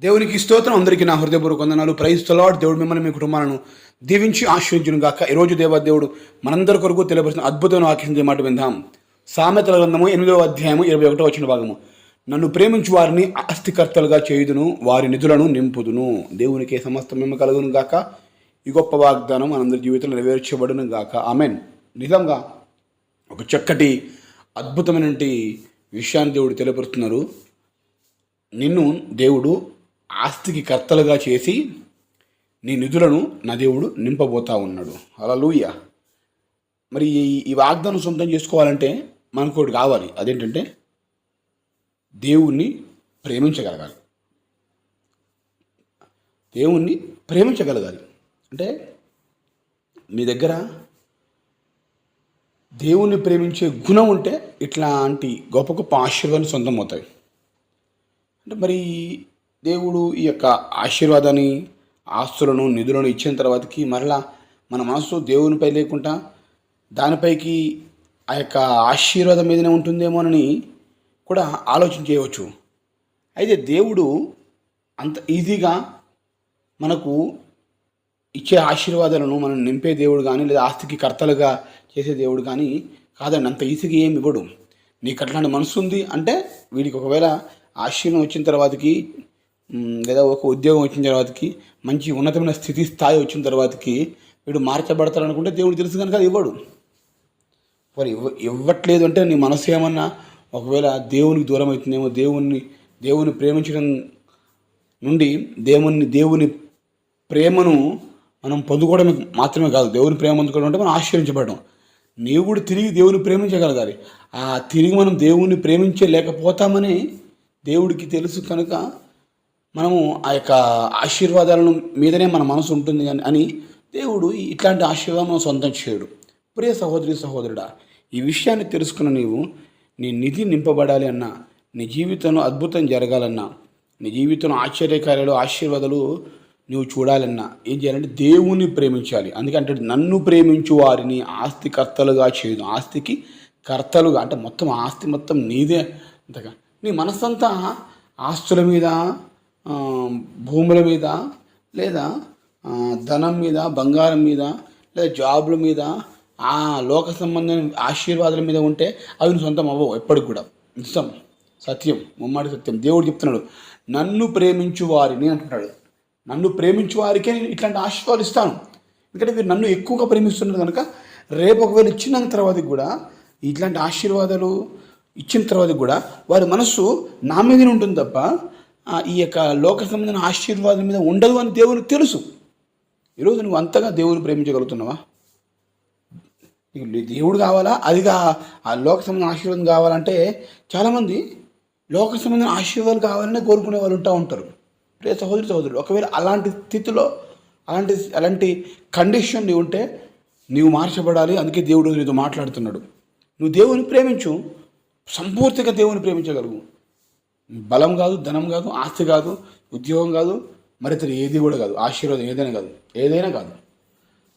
దేవునికి స్తోత్రం. అందరికీ నా హృదయపూర్వక వందనాలు. Praise the lord. దేవుడు మిమ్మల్ని మీ కుటుంబాలను దీవించి ఆశీర్వదించును గాక. ఈరోజు దేవుడు మనందరి కొరకు తెలియపరిచిన అద్భుతమైన వాక్యం మాట విందాం. సామెతల గ్రంథము 8వ అధ్యాయము 21వ వచన భాగము. నన్ను ప్రేమించు వారిని ఆస్తికర్తలుగా చేయుదును, వారి నిధులను నింపుదును. దేవునికి సమస్త మేము కలుగును గాక. ఈ గొప్ప వాగ్దానం మనందరి జీవితంలో నెరవేర్చబడును గాక. ఆమెన్. నిజంగా ఒక చక్కటి అద్భుతమైన విషయాన్ని దేవుడు తెలియపరుస్తున్నారు. నిన్ను దేవుడు ఆస్తికి కర్తలుగా చేసి నీ నిధులను నా దేవుడు నింపబోతా ఉన్నాడు. హల్లెలూయా. మరి ఈ వాగ్దానం సొంతం చేసుకోవాలంటే మనకు ఒకటి కావాలి. అదేంటంటే దేవుణ్ణి ప్రేమించగలగాలి. దేవుణ్ణి ప్రేమించగలగాలి అంటే మీ దగ్గర దేవుణ్ణి ప్రేమించే గుణం ఉంటే ఇట్లాంటి గొప్ప గొప్ప ఆశీర్వాదాలు సొంతం అవుతాయి. అంటే మరి దేవుడు ఈ యొక్క ఆశీర్వాదాన్ని, ఆస్తులను, నిధులను ఇచ్చిన తర్వాతకి మరలా మన మనసు దేవునిపై లేకుండా దానిపైకి ఆ యొక్క ఆశీర్వాదం మీదనే ఉంటుందేమోనని కూడా ఆలోచించేయవచ్చు. అయితే దేవుడు అంత ఈజీగా మనకు ఇచ్చే ఆశీర్వాదాలను మనం నింపే దేవుడు కానీ, లేదా ఆస్తికి కర్తలుగా చేసే దేవుడు కానీ కాదండి. అంత ఈజీగా ఏమి ఇవ్వడు. నీకు అట్లాంటి మనసు ఉంది అంటే వీడికి ఒకవేళ ఆశీర్వాదం వచ్చిన తర్వాతకి, లేదా ఒక ఉద్యోగం వచ్చిన తర్వాతకి, మంచి ఉన్నతమైన స్థాయి వచ్చిన తర్వాతకి వీడు మార్చబడతాడు అనుకుంటే దేవుడు తెలుసు కనుక అది ఇవ్వడు. మరి ఇవ్వట్లేదు అంటే నీ మనసు ఏమన్నా ఒకవేళ దేవునికి దూరం అవుతుందేమో. దేవుని ప్రేమించడం నుండి దేవుని ప్రేమను మనం పొందుకోవడం మాత్రమే కాదు, దేవుని ప్రేమ పొందుకోవడం అంటే మనం ఆశ్చర్యించబడడం. నీవు కూడా తిరిగి దేవుని ప్రేమించగలగాలి. ఆ తిరిగి మనం దేవుని ప్రేమించలేకపోతామని దేవుడికి తెలుసు కనుక మనము ఆ యొక్క ఆశీర్వాదాలను మీదనే మన మనసు ఉంటుంది అని దేవుడు ఇట్లాంటి ఆశీర్వాదం మనం సొంతం చేయడు. ప్రియ సహోదరి సహోదరుడా, ఈ విషయాన్ని తెలుసుకున్న నీవు నీ నిధి నింపబడాలి అన్నా, నీ జీవితంలో అద్భుతం జరగాలన్నా, నీ జీవితంలో ఆశ్చర్యకార్యాలు, ఆశీర్వాదాలు నువ్వు చూడాలన్నా ఏం చేయాలంటే దేవుని ప్రేమించాలి. అందుకంటే నన్ను ప్రేమించు వారిని ఆస్తికర్తలుగా చేయదు. ఆస్తికి కర్తలుగా అంటే మొత్తం ఆస్తి మొత్తం నీదే. అంతగా నీ మనసంతా ఆస్తుల మీద, భూముల మీద, లేదా ధనం మీద, బంగారం మీద, లేదా జాబుల మీద, ఆ లోక సంబంధమైన ఆశీర్వాదాల మీద ఉంటే అవి నువ్వు సొంతం అవ్వవు ఎప్పటికి కూడా. నిజం, సత్యం, ముమ్మాటి సత్యం. దేవుడు చెప్తున్నాడు నన్ను ప్రేమించు వారిని అంటున్నాడు. నన్ను ప్రేమించు వారికే నేను ఇట్లాంటి ఆశీర్వాదాలు ఇస్తాను. ఎందుకంటే వీరు నన్ను ఎక్కువగా ప్రేమిస్తున్నారు కనుక రేపు ఒకవేళ ఇచ్చిన తర్వాత కూడా ఇట్లాంటి ఆశీర్వాదాలు ఇచ్చిన తర్వాత కూడా వారి మనస్సు నా మీదనే ఉంటుంది తప్ప ఈ యొక్క లోక సంబంధమైన ఆశీర్వాదం మీద ఉండదు అని దేవునికి తెలుసు. ఈరోజు నువ్వు అంతగా దేవుని ప్రేమించగలుగుతున్నావా? దేవుడు కావాలా, అదిగా ఆ లోక సంబంధమైన ఆశీర్వాదం కావాలంటే చాలామంది లోక సంబంధమైన ఆశీర్వాదాలు కావాలనే కోరుకునే వాళ్ళు ఉంటారు. ప్రియ సహోదరుడు, ఒకవేళ అలాంటి స్థితిలో అలాంటి కండిషన్ నీవు ఉంటే నీవు మార్చబడాలి. అందుకే దేవుడు నీతో మాట్లాడుతున్నాడు. నువ్వు దేవుని ప్రేమించు, సంపూర్తిగా దేవుని ప్రేమించగలుగు. బలం కాదు, ధనం కాదు, ఆస్తి కాదు, ఉద్యోగం కాదు, మరితర ఏది కూడా కాదు, ఆశీర్వాదం ఏదైనా కాదు.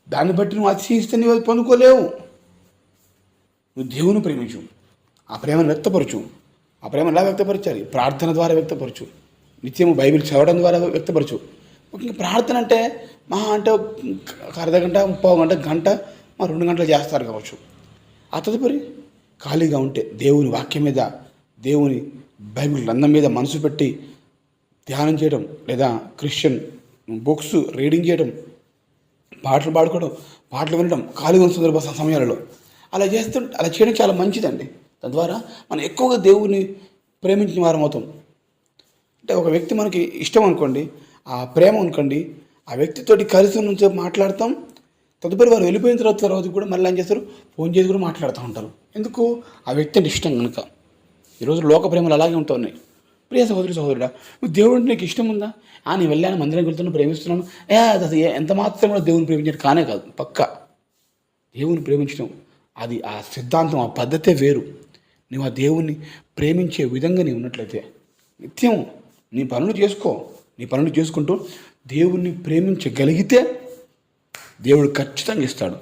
దాన్ని బట్టి నువ్వు అతిశయిస్తే నువ్వు అది పొందుకోలేవు. నువ్వు దేవుని ప్రేమించు, ఆ ప్రేమను వ్యక్తపరచు. ఆ ప్రేమను ఎలా వ్యక్తపరచాలి? ప్రార్థన ద్వారా వ్యక్తపరచు. నిత్యము బైబిల్ చదవడం ద్వారా వ్యక్తపరచు. ముఖ్యంగా ప్రార్థన అంటే మహా అంటే అర్ధగంట, 30 గంట 2 గంటలు చేస్తారు కావచ్చు. ఆ తదుపరి ఖాళీగా ఉంటే దేవుని వాక్యం మీద, దేవుని బైబిల్ గ్రంథం మీద మనసు పెట్టి ధ్యానం చేయడం, లేదా క్రిస్టియన్ బుక్స్ రీడింగ్ చేయడం, పాటలు పాడుకోవడం, పాటలు వినడం ఖాళీగా ఉన్న సందర్భ సమయాలలో అలా చేయడం చాలా మంచిదండి. తద్వారా మనం ఎక్కువగా దేవుని ప్రేమించిన వారం అవుతాం. అంటే ఒక వ్యక్తి మనకి ఇష్టం అనుకోండి, ఆ ప్రేమ అనుకోండి, ఆ వ్యక్తితోటి కలిసి నుంచి మాట్లాడతాం. తదుపరి వారు వెళ్ళిపోయిన తర్వాత కూడా మళ్ళీ ఏం చేస్తారు, ఫోన్ చేసి కూడా మాట్లాడుతూ ఉంటారు. ఎందుకు? ఆ వ్యక్తి అంటే ఇష్టం కనుక. ఈరోజు లోక ప్రేమలు అలాగే ఉంటున్నాయి. ప్రియ సహోదరుడా, నువ్వు దేవుడు అంటే నీకు ఇష్టం ఉందా? నేను వెళ్ళాను, మందిరం వెళ్తున్నాను, ప్రేమిస్తున్నాను, అది ఎంత మాత్రం కూడా దేవుని ప్రేమించడం కానే కాదు. పక్కా దేవుని ప్రేమించడం అది ఆ సిద్ధాంతం, ఆ పద్ధతే వేరు. నువ్వు ఆ దేవుణ్ణి ప్రేమించే విధంగా నీవు ఉన్నట్లయితే నిత్యం నీ పనులు చేసుకుంటూ దేవుణ్ణి ప్రేమించగలిగితే దేవుడు ఖచ్చితంగా ఇస్తాడు.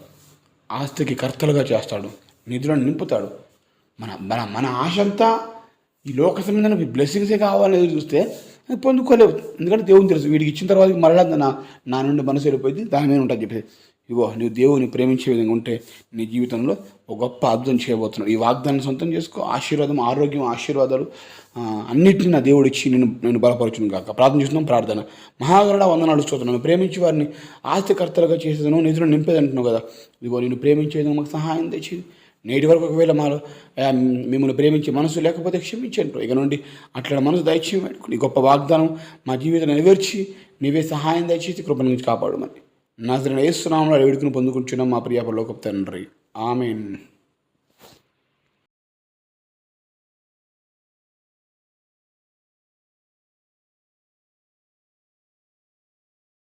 ఆస్తికి కర్తలుగా చేస్తాడు, నిధులను నింపుతాడు. మన మన మన ఆశ అంతా ఈ లోక సంబంధమైన బ్లెస్సింగ్సే కావాలని చూస్తే పొందుకోలేవు. ఎందుకంటే దేవుని తెలుసు వీడికి ఇచ్చిన తర్వాత మరలా నా నుండి మనసు వెళ్ళిపోయింది, దాని మీద ఉంటుంది చెప్పేసి. ఇగో నువ్వు దేవుని ప్రేమించే విధంగా ఉంటే నీ జీవితంలో ఒక గొప్ప అద్భుతం చేయబోతున్నావు. ఈ వాగ్దానం సొంతం చేసుకో. ఆశీర్వాదం, ఆరోగ్యం, ఆశీర్వాదాలు అన్నింటినీ నా దేవుడు ఇచ్చి నేను బలపరచును కాక. ప్రార్థన చేస్తున్నాం. ప్రార్థన. మహాగరుడా వందనాలు స్తోత్రం. ప్రేమించి వారిని ఆస్తికర్తలుగా చేసేదను, నిధులను నింపేది అంటున్నావు కదా. ఇదిగో నేను ప్రేమించేది మాకు సహాయం తెచ్చి నేటి వరకు ఒకవేళ మాలో మిమ్మల్ని ప్రేమించే మనసు లేకపోతే క్షమించండి. ఇక నుండి అట్లా మనసు దయచేయమని నీ గొప్ప వాగ్దానం మా జీవితం నెరవేర్చి నీవే సహాయం దయచేసి కృప నుంచి కాపాడమని నజరేయుని యేసు నామములో వేడుకను పొందుకుంటున్నాం మా ప్రియ పరలోకపు తండ్రి. ఆమేన్.